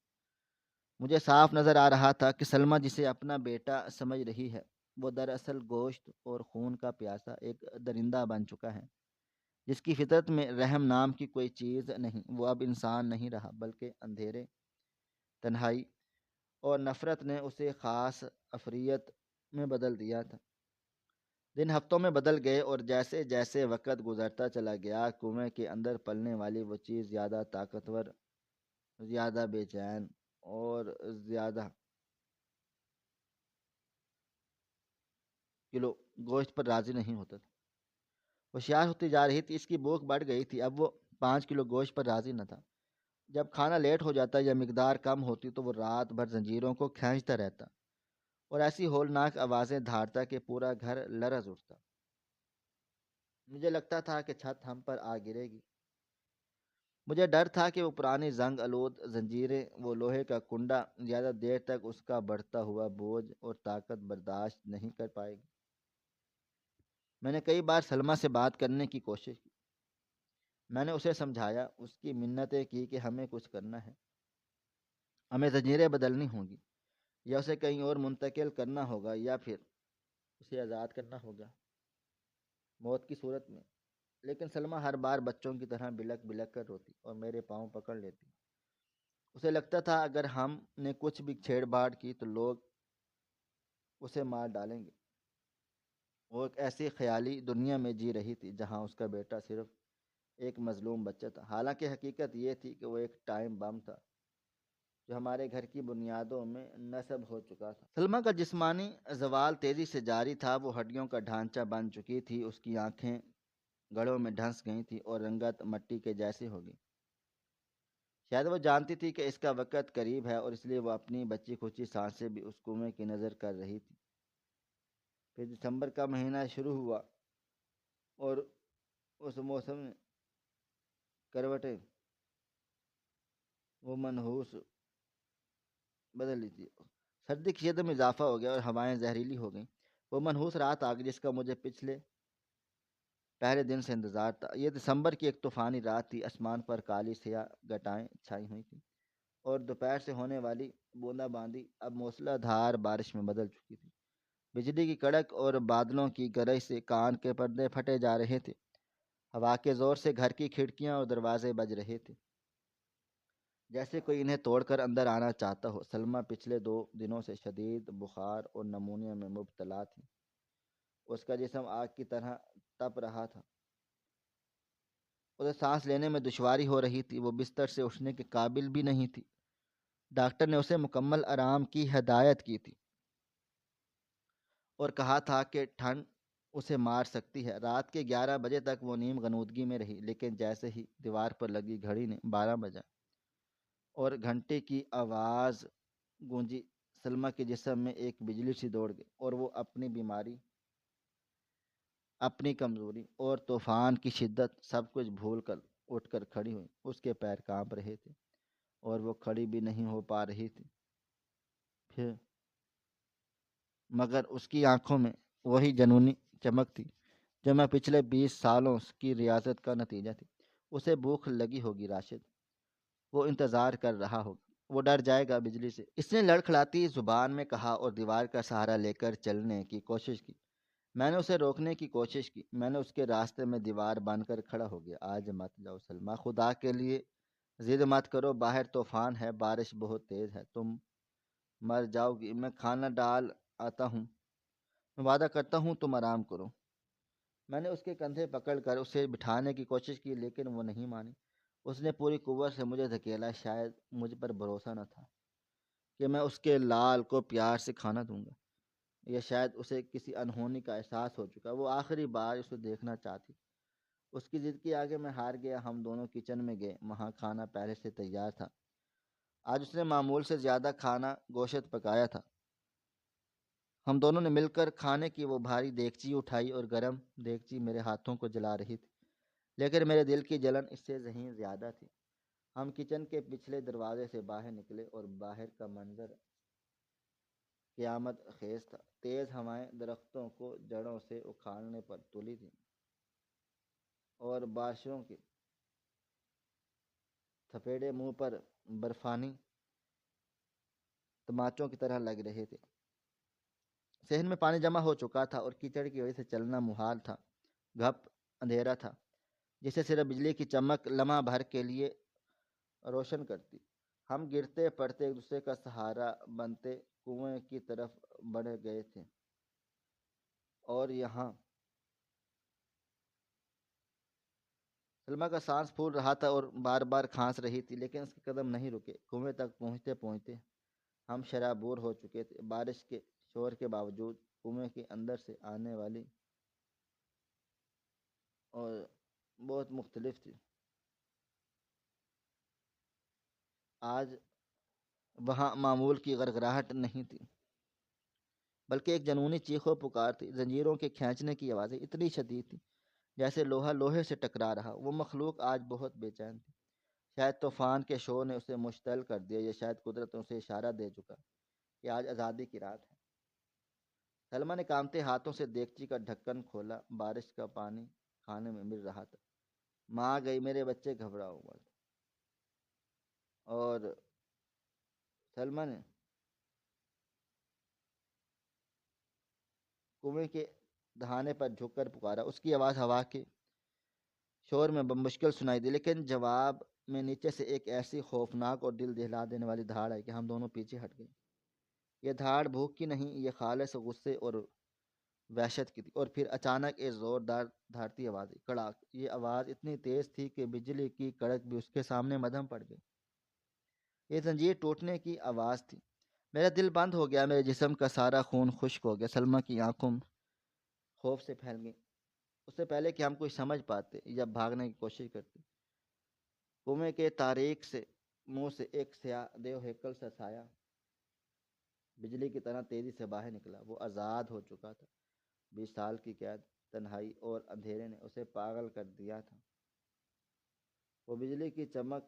مجھے صاف نظر آ رہا تھا کہ سلمہ جسے اپنا بیٹا سمجھ رہی ہے، وہ دراصل گوشت اور خون کا پیاسا ایک درندہ بن چکا ہے، جس کی فطرت میں رحم نام کی کوئی چیز نہیں۔ وہ اب انسان نہیں رہا، بلکہ اندھیرے، تنہائی اور نفرت نے اسے خاص افریت میں بدل دیا تھا۔ دن ہفتوں میں بدل گئے، اور جیسے جیسے وقت گزرتا چلا گیا، کنویں کے اندر پلنے والی وہ چیز زیادہ طاقتور، زیادہ بے چین اور زیادہ کلو گوشت پر راضی نہیں ہوتا تھا۔ ہوشیار ہوتی جا رہی تھی، اس کی بھوک بڑھ گئی تھی، اب وہ 5 کلو گوشت پر راضی نہ تھا۔ جب کھانا لیٹ ہو جاتا یا مقدار کم ہوتی تو وہ رات بھر زنجیروں کو کھینچتا رہتا اور ایسی ہولناک آوازیں دھاڑتا کہ پورا گھر لرز اٹھتا۔ مجھے لگتا تھا کہ چھت ہم پر آ گرے گی۔ مجھے ڈر تھا کہ وہ پرانی زنگ آلود زنجیریں، وہ لوہے کا کنڈا، زیادہ دیر تک اس کا بڑھتا ہوا بوجھ اور طاقت برداشت نہیں کر پائے گی۔ میں نے کئی بار سلمہ سے بات کرنے کی کوشش کی۔ میں نے اسے سمجھایا، اس کی منتیں کی کہ ہمیں کچھ کرنا ہے، ہمیں زنجیریں بدلنی ہوں گی، یا اسے کہیں اور منتقل کرنا ہوگا، یا پھر اسے آزاد کرنا ہوگا موت کی صورت میں۔ لیکن سلمہ ہر بار بچوں کی طرح بلک بلک کر روتی اور میرے پاؤں پکڑ لیتی۔ اسے لگتا تھا اگر ہم نے کچھ بھی چھیڑ بھاڑ کی تو لوگ اسے مار ڈالیں گے۔ وہ ایک ایسی خیالی دنیا میں جی رہی تھی جہاں اس کا بیٹا صرف ایک مظلوم بچہ تھا، حالانکہ حقیقت یہ تھی کہ وہ ایک ٹائم بم تھا جو ہمارے گھر کی بنیادوں میں نصب ہو چکا تھا۔ سلمہ کا جسمانی زوال تیزی سے جاری تھا، وہ ہڈیوں کا ڈھانچہ بن چکی تھی، اس کی آنکھیں گڑوں میں ڈھنس گئی تھی اور رنگت مٹی کے جیسی ہو گئی۔ شاید وہ جانتی تھی کہ اس کا وقت قریب ہے اور اس لیے وہ اپنی بچی کھچی سانسیں بھی اس کنویں کی نظر کر رہی تھی۔ پھر دسمبر کا مہینہ شروع ہوا اور اس موسم نے کروٹیں وہ منحوس بدل لی تھی۔ سردی کی شدت میں اضافہ ہو گیا اور ہوائیں زہریلی ہو گئیں۔ وہ منحوس رات آ گئی جس کا مجھے پچھلے پہلے دن سے انتظار تھا۔ یہ دسمبر کی ایک طوفانی رات تھی، آسمان پر کالی سیاہ گٹائیں چھائی ہوئی تھیں اور دوپہر سے ہونے والی بوندا باندی اب موسلا دھار بارش میں بدل چکی تھی۔ بجلی کی کڑک اور بادلوں کی گرج سے کان کے پردے پھٹے جا رہے تھے، ہوا کے زور سے گھر کی کھڑکیاں اور دروازے بج رہے تھے جیسے کوئی انہیں توڑ کر اندر آنا چاہتا ہو۔ سلمہ پچھلے 2 دنوں سے شدید بخار اور نمونیا میں مبتلا تھی، اس کا جسم آگ کی طرح تپ رہا تھا، اسے سانس لینے میں دشواری ہو رہی تھی، وہ بستر سے اٹھنے کے قابل بھی نہیں تھی۔ ڈاکٹر نے اسے مکمل آرام کی ہدایت کی تھی اور کہا تھا کہ ٹھنڈ اسے مار سکتی ہے۔ رات کے 11 بجے تک وہ نیم غنودگی میں رہی، لیکن جیسے ہی دیوار پر لگی گھڑی نے 12 بجا اور گھنٹے کی آواز گونجی، سلمہ کے جسم میں ایک بجلی سی دوڑ گئی اور وہ اپنی بیماری، اپنی کمزوری اور طوفان کی شدت سب کچھ بھول کر اٹھ کر کھڑی ہوئی۔ اس کے پیر کانپ رہے تھے اور وہ کھڑی بھی نہیں ہو پا رہی تھی۔ پھر مگر اس کی آنکھوں میں وہی جنونی چمک تھی جو میں پچھلے 20 سالوں کی ریاضت کا نتیجہ تھی۔ اسے بھوک لگی ہوگی راشد، وہ انتظار کر رہا ہوگا، وہ ڈر جائے گا بجلی سے، اس نے لڑکھڑاتی زبان میں کہا اور دیوار کا سہارا لے کر چلنے کی کوشش کی۔ میں نے اسے روکنے کی کوشش کی، میں نے اس کے راستے میں دیوار بن کر کھڑا ہو گیا۔ آج مت جاؤ سلمہ، خدا کے لیے ضد مت کرو، باہر طوفان ہے، بارش بہت تیز ہے، تم مر جاؤ گی۔ میں کھانا ڈال آتا ہوں، میں وعدہ کرتا ہوں تم آرام کرو۔ میں نے اس کے کندھے پکڑ کر اسے بٹھانے کی کوشش کی لیکن وہ نہیں مانی۔ اس نے پوری قوت سے مجھے دھکیلا، شاید مجھ پر بھروسہ نہ تھا کہ میں اس کے لال کو پیار سے کھانا دوں گا، یا شاید اسے کسی انہونی کا احساس ہو چکا، وہ آخری بار اسے دیکھنا چاہتی تھی۔ اس کی ضد کے آگے میں ہار گیا۔ ہم دونوں کچن میں گئے، وہاں کھانا پہلے سے تیار تھا۔ آج اس نے معمول سے زیادہ کھانا گوشت پکایا تھا۔ ہم دونوں نے مل کر کھانے کی وہ بھاری دیگچی اٹھائی اور گرم دیگچی میرے ہاتھوں کو جلا رہی تھی، لیکن میرے دل کی جلن اس سے ذہین زیادہ تھی۔ ہم کچن کے پچھلے دروازے سے باہر نکلے اور باہر کا منظر قیامت خیز تھا۔ تیز ہوائیں درختوں کو جڑوں سے اکھاڑنے پر تلی تھیں اور بارشوں کے تھپیڑے منہ پر برفانی تماچوں کی طرح لگ رہے تھے۔ صحن میں پانی جمع ہو چکا تھا اور کیچڑ کی وجہ سے چلنا محال تھا۔ گھپ اندھیرا تھا جسے صرف بجلی کی چمک لمحہ بھر کے لیے روشن کرتی۔ ہم گرتے پڑتے ایک دوسرے کا سہارا بنتے کنویں کی طرف بڑھ گئے تھے اور یہاں سلمہ کا سانس پھول رہا تھا اور بار بار کھانس رہی تھی، لیکن اس کے قدم نہیں رکے۔ کنویں تک پہنچتے پہنچتے ہم شرابور ہو چکے تھے۔ بارش کے شور کے باوجود کنویں کے اندر سے آنے والی اور بہت مختلف تھی۔ آج وہاں معمول کی غرغراہٹ نہیں تھی، بلکہ ایک جنونی چیخ و پکار تھی۔ زنجیروں کے کھینچنے کی آوازیں اتنی شدید تھی جیسے لوہا لوہے سے ٹکرا رہا۔ وہ مخلوق آج بہت بے چین تھی۔ شاید طوفان کے شور نے اسے مشتعل کر دیا، یا شاید قدرت نے اسے اشارہ دے چکا کہ آج آزادی کی رات ہے۔ سلمہ نے کانپتے ہاتھوں سے دیگچی کا ڈھکن کھولا، بارش کا پانی کھانے میں مل رہا تھا۔ ماں آ گئی، میرے بچے گھبرا ہوا تھا اور سلمہ نے کنویں کے دہانے پر جھک کر پکارا۔ اس کی آواز ہوا کے شور میں بمشکل سنائی دی، لیکن جواب میں نیچے سے ایک ایسی خوفناک اور دل دہلا دینے والی دھاڑ آئی کہ ہم دونوں پیچھے ہٹ گئے۔ یہ دھاڑ بھوک کی نہیں، یہ خالص غصے اور وحشت کی تھی۔ اور پھر اچانک ایک زوردار دھارتی آواز آئی، کڑاک۔ یہ آواز اتنی تیز تھی کہ بجلی کی کڑک بھی اس کے سامنے مدھم پڑ گئی۔ یہ زنجیر ٹوٹنے کی آواز تھی۔ میرا دل بند ہو گیا، میرے جسم کا سارا خون خشک ہو گیا۔ سلمیٰ کی آنکھوں خوف سے پھیل گئی۔ اس سے پہلے کہ ہم کچھ سمجھ پاتے یا بھاگنے کی کوشش کرتے، کنویں کے تاریک سے منہ سے ایک سیاہ دیو ہیکل سا سایہ بجلی کی طرح تیزی سے باہر نکلا۔ وہ آزاد ہو چکا تھا۔ 20 سال کی قید، تنہائی اور اندھیرے نے اسے پاگل کر دیا تھا۔ وہ بجلی کی چمک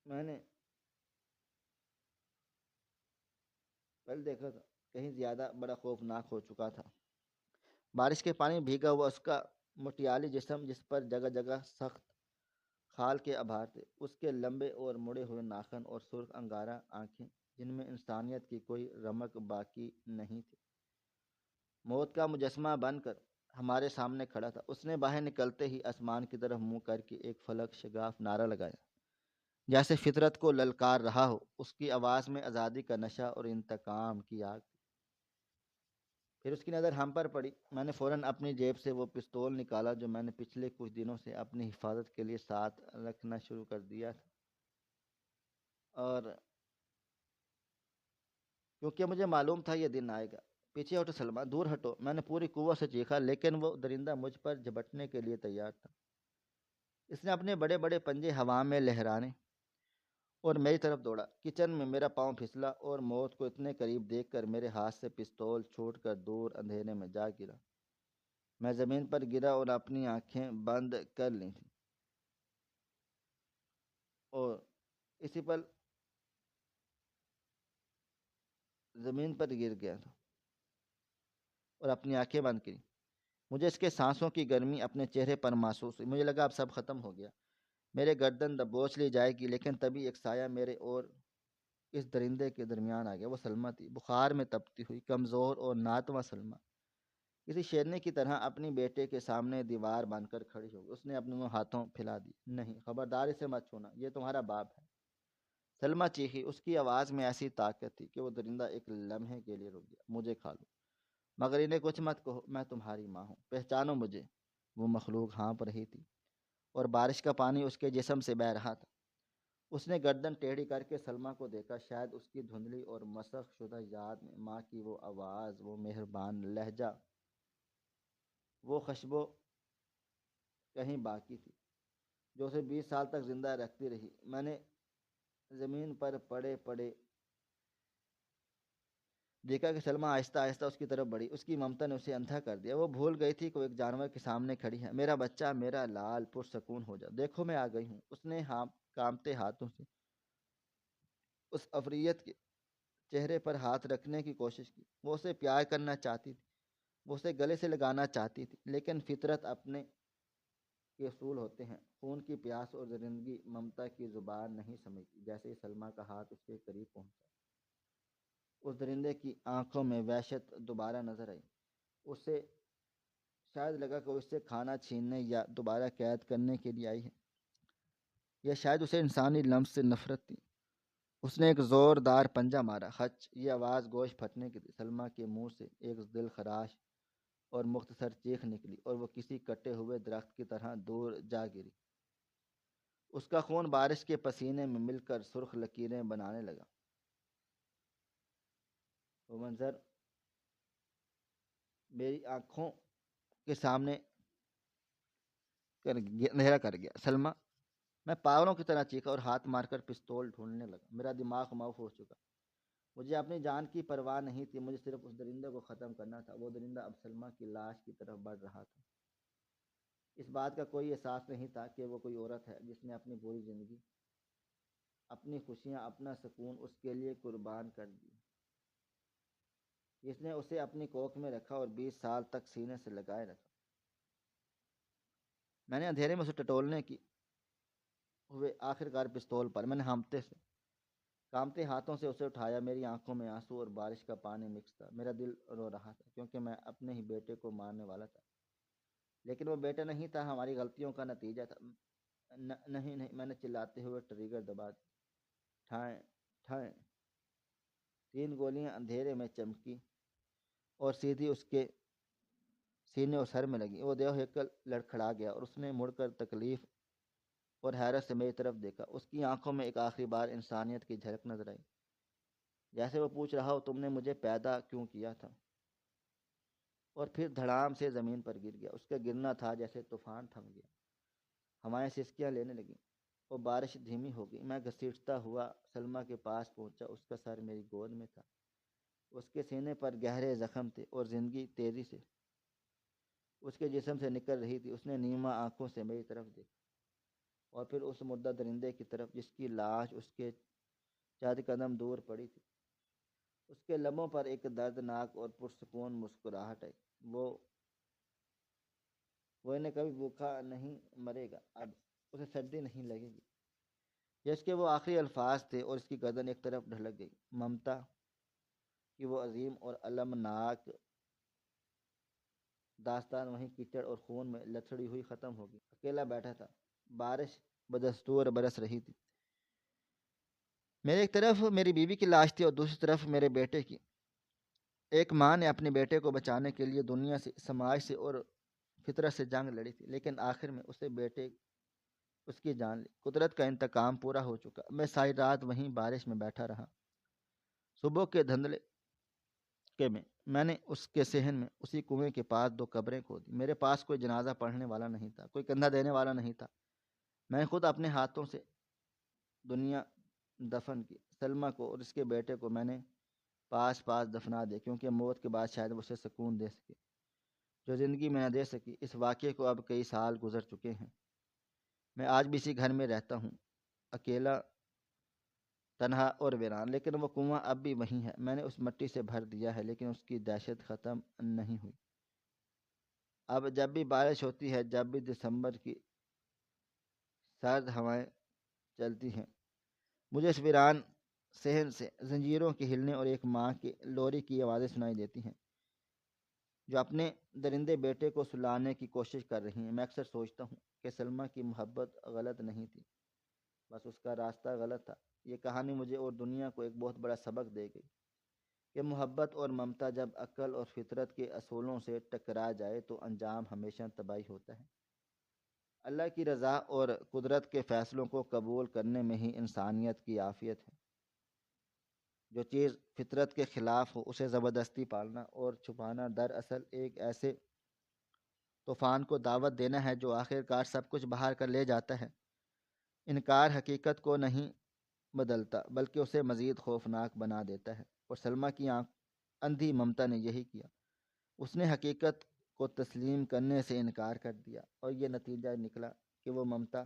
میں نے پہلے دیکھا تھا، کہیں زیادہ بڑا خوفناک ہو چکا تھا۔ بارش کے پانی بھیگا ہوا اس کا مٹیالی جسم، جس پر جگہ جگہ سخت خال کے آبار تھے، اس کے لمبے اور مڑے ہوئے ناخن اور سرخ انگارہ آنکھیں جن میں انسانیت کی کوئی رمق باقی نہیں تھی، موت کا مجسمہ بن کر ہمارے سامنے کھڑا تھا۔ اس نے باہر نکلتے ہی آسمان کی طرف منہ کر کے ایک فلک شگاف نعرہ لگایا، جیسے فطرت کو للکار رہا ہو۔ اس کی آواز میں آزادی کا نشہ اور انتقام کی آگ تھی۔ پھر اس کی نظر ہم پر پڑی۔ میں نے فوراً اپنی جیب سے وہ پستول نکالا جو میں نے پچھلے کچھ دنوں سے اپنی حفاظت کے لیے ساتھ رکھنا شروع کر دیا تھا، اور کیونکہ مجھے معلوم تھا یہ دن آئے گا۔ پیچھے ہٹو سلمیٰ، دور ہٹو، میں نے پوری قوت سے چیخا، لیکن وہ درندہ مجھ پر جھپٹنے کے لیے تیار تھا۔ اس نے اپنے بڑے بڑے پنجے ہوا میں لہرانے اور میری طرف دوڑا۔ کچن میں میرا پاؤں پھسلا اور موت کو اتنے قریب دیکھ کر میرے ہاتھ سے پستول چھوٹ کر دور اندھیرے میں جا گرا۔ میں زمین پر گرا اور اپنی آنکھیں بند کر لی تھیں، اور اسی پل زمین پر گر گیا تھا اور اپنی آنکھیں بند کی۔ مجھے اس کے سانسوں کی گرمی اپنے چہرے پر محسوس ہوئی۔ مجھے لگا اب سب ختم ہو گیا، میرے گردن دبوچ لی جائے گی، لیکن تبھی ایک سایہ میرے اور اس درندے کے درمیان آ گیا۔ وہ سلمیٰ تھی، بخار میں تپتی ہوئی، کمزور اور ناتواں سلمیٰ، کسی شیرنی کی طرح اپنی بیٹے کے سامنے دیوار بن کر کھڑی ہو گئی۔ اس نے اپنے ہاتھوں پھیلا دی۔ نہیں، خبردار اسے مت چھونا، یہ تمہارا باپ ہے، سلمیٰ چیخی۔ اس کی آواز میں ایسی طاقت تھی کہ وہ درندہ ایک لمحے کے لیے رک گیا۔ مجھے کھا لو، مگر انہیں کچھ مت کہو، میں تمہاری ماں ہوں، پہچانو مجھے۔ وہ مخلوق ہانپ رہی تھی اور بارش کا پانی اس کے جسم سے بہہ رہا تھا۔ اس نے گردن ٹیڑھی کر کے سلمیٰ کو دیکھا۔ شاید اس کی دھندلی اور مسخ شدہ یاد میں ماں کی وہ آواز، وہ مہربان لہجہ، وہ خوشبو کہیں باقی تھی جو اسے 20 سال تک زندہ رکھتی رہی۔ میں نے زمین پر پڑے پڑے دیکھا کہ سلمیٰ آہستہ آہستہ اس کی طرف بڑھی۔ اس کی ممتا نے اسے اندھا کر دیا۔ وہ بھول گئی تھی کہ وہ ایک جانور کے سامنے کھڑی ہے۔ میرا بچہ، میرا لال، پرسکون ہو جا، دیکھو میں آ گئی ہوں۔ اس نے کانپتے ہاتھوں سے اس عفریت کے چہرے پر ہاتھ رکھنے کی کوشش کی۔ وہ اسے پیار کرنا چاہتی تھی، وہ اسے گلے سے لگانا چاہتی تھی، لیکن فطرت اپنے کے اصول ہوتے ہیں۔ خون کی پیاس اور درندگی ممتا کی زبان نہیں سمجھتی۔ جیسے ہی سلمیٰ کا ہاتھ اس کے قریب پہنچا، اس درندے کی آنکھوں میں وحشت دوبارہ نظر آئی۔ اسے شاید لگا کہ وہ اس سے کھانا چھیننے یا دوبارہ قید کرنے کے لیے آئی ہے، یا شاید اسے انسانی لمس سے نفرت تھی۔ اس نے ایک زوردار پنجہ مارا، خچ! یہ آواز گوشت پھٹنے کی تھی۔ سلمیٰ کے منہ سے ایک دل خراش اور مختصر چیخ نکلی، اور وہ کسی کٹے ہوئے درخت کی طرح دور جا گری۔ اس کا خون بارش کے پسینے میں مل کر سرخ لکیریں بنانے لگا۔ وہ منظر میری آنکھوں کے سامنے اندھیرا کر گیا۔ سلمیٰ! میں پاگلوں کی طرح چیخا اور ہاتھ مار کر پستول ڈھونڈنے لگا۔ میرا دماغ معاف ہو چکا، مجھے اپنی جان کی پرواہ نہیں تھی۔ مجھے صرف اس درندے کو ختم کرنا تھا۔ وہ درندہ اب سلمیٰ کی لاش کی طرف بڑھ رہا تھا۔ اس بات کا کوئی احساس نہیں تھا کہ وہ کوئی عورت ہے جس نے اپنی پوری زندگی، اپنی خوشیاں، اپنا سکون اس کے لیے قربان کر دی، جس نے اسے اپنی کوکھ میں رکھا اور 20 سال تک سینے سے لگائے رکھا۔ میں نے اندھیرے میں اسے ٹٹولنے کی ہوئے آخرکار پستول پر میں نے کامتے ہاتھوں سے اسے اٹھایا۔ میری آنکھوں میں آنسو اور بارش کا پانی مکس تھا۔ میرا دل رو رہا تھا کیونکہ میں اپنے ہی بیٹے کو مارنے والا تھا۔ لیکن وہ بیٹا نہیں تھا، ہماری غلطیوں کا نتیجہ تھا۔ نہیں نہیں، میں نے چلاتے ہوئے ٹریگر دبا دی۔ ٹھائیں ٹھائیں، 3 گولیاں اندھیرے میں چمکی اور سیدھی اس کے سینے اور سر میں لگی۔ وہ دیو ہیکل لڑکھڑا گیا اور اس نے مڑ کر تکلیف اور حیرت سے میری طرف دیکھا۔ اس کی آنکھوں میں ایک آخری بار انسانیت کی جھلک نظر آئی، جیسے وہ پوچھ رہا ہو تم نے مجھے پیدا کیوں کیا تھا؟ اور پھر دھڑام سے زمین پر گر گیا۔ اس کا گرنا تھا جیسے طوفان تھم گیا، ہوائیں سسکیاں لینے لگیں اور بارش دھیمی ہو گئی۔ میں گھسیٹتا ہوا سلمیٰ کے پاس پہنچا، اس کا سر میری گود میں تھا، اس کے سینے پر گہرے زخم تھے اور زندگی تیزی سے اس کے جسم سے نکل رہی تھی۔ اس نے نیما آنکھوں سے میری طرف دیکھا اور پھر اس مردہ درندے کی طرف جس کی لاش اس کے چند قدم دور پڑی تھی۔ اس کے لبوں پر ایک دردناک اور پرسکون مسکراہٹ آئی۔ وہ انہیں کبھی بھوکا نہیں مرے گا، اب اسے سردی نہیں لگے گی۔ یہ اس کے وہ آخری الفاظ تھے اور اس کی گردن ایک طرف ڈھلک گئی۔ ممتا کی وہ عظیم اور المناک داستان وہیں کیچڑ اور خون میں لتھڑی ہوئی ختم ہوگی۔ اکیلا بیٹھا تھا، بارش بدستور برس رہی تھی۔ میرے ایک طرف میری بیوی کی لاش تھی اور دوسری طرف میرے بیٹے کی۔ ایک ماں نے اپنے بیٹے کو بچانے کے لیے دنیا سے، سماج سے اور فطرت سے جنگ لڑی تھی، لیکن آخر میں اسے بیٹے اس کی جان لی۔ قدرت کا انتقام پورا ہو چکا۔ میں ساری رات وہیں بارش میں بیٹھا رہا۔ صبح کے دھندلے کے میں نے اس کے صحن میں اسی کنویں کے پاس 2 قبریں کھودی۔ میرے پاس کوئی جنازہ پڑھنے والا نہیں تھا، کوئی کندھا دینے والا نہیں تھا۔ میں خود اپنے ہاتھوں سے دنیا دفن کی۔ سلمیٰ کو اور اس کے بیٹے کو میں نے پاس دفنا دیا، کیونکہ موت کے بعد شاید وہ اسے سکون دے سکے جو زندگی میں نہ دے سکی۔ اس واقعے کو اب کئی سال گزر چکے ہیں۔ میں آج بھی اسی گھر میں رہتا ہوں، اکیلا، تنہا اور ویران، لیکن وہ کنواں اب بھی وہیں ہے۔ میں نے اس مٹی سے بھر دیا ہے، لیکن اس کی دہشت ختم نہیں ہوئی۔ اب جب بھی بارش ہوتی ہے، جب بھی دسمبر کی سرد ہوائیں چلتی ہیں، مجھے اس ویران صحن سے زنجیروں کے ہلنے اور ایک ماں کی لوری کی آوازیں سنائی دیتی ہیں جو اپنے درندے بیٹے کو سلانے کی کوشش کر رہی ہیں۔ میں اکثر سوچتا ہوں کہ سلمیٰ کی محبت غلط نہیں تھی، بس اس کا راستہ غلط تھا۔ یہ کہانی مجھے اور دنیا کو ایک بہت بڑا سبق دے گئی کہ محبت اور ممتا جب عقل اور فطرت کے اصولوں سے ٹکرا جائے تو انجام ہمیشہ تباہی ہوتا ہے۔ اللہ کی رضا اور قدرت کے فیصلوں کو قبول کرنے میں ہی انسانیت کی عافیت ہے۔ جو چیز فطرت کے خلاف ہو اسے زبردستی پالنا اور چھپانا دراصل ایک ایسے طوفان کو دعوت دینا ہے جو آخر کار سب کچھ بہا کر لے جاتا ہے۔ انکار حقیقت کو نہیں بدلتا بلکہ اسے مزید خوفناک بنا دیتا ہے، اور سلمیٰ کی اندھی ممتا نے یہی کیا۔ اس نے حقیقت کو تسلیم کرنے سے انکار کر دیا اور یہ نتیجہ نکلا کہ وہ ممتا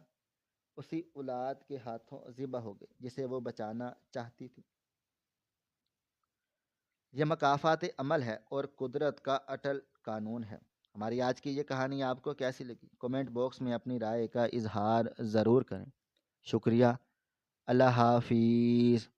اسی اولاد کے ہاتھوں ذبح ہو گئی جسے وہ بچانا چاہتی تھی۔ یہ مکافات عمل ہے اور قدرت کا اٹل قانون ہے۔ ہماری آج کی یہ کہانی آپ کو کیسی لگی؟ کومنٹ باکس میں اپنی رائے کا اظہار ضرور کریں۔ شکریہ۔ اللہ حافظ۔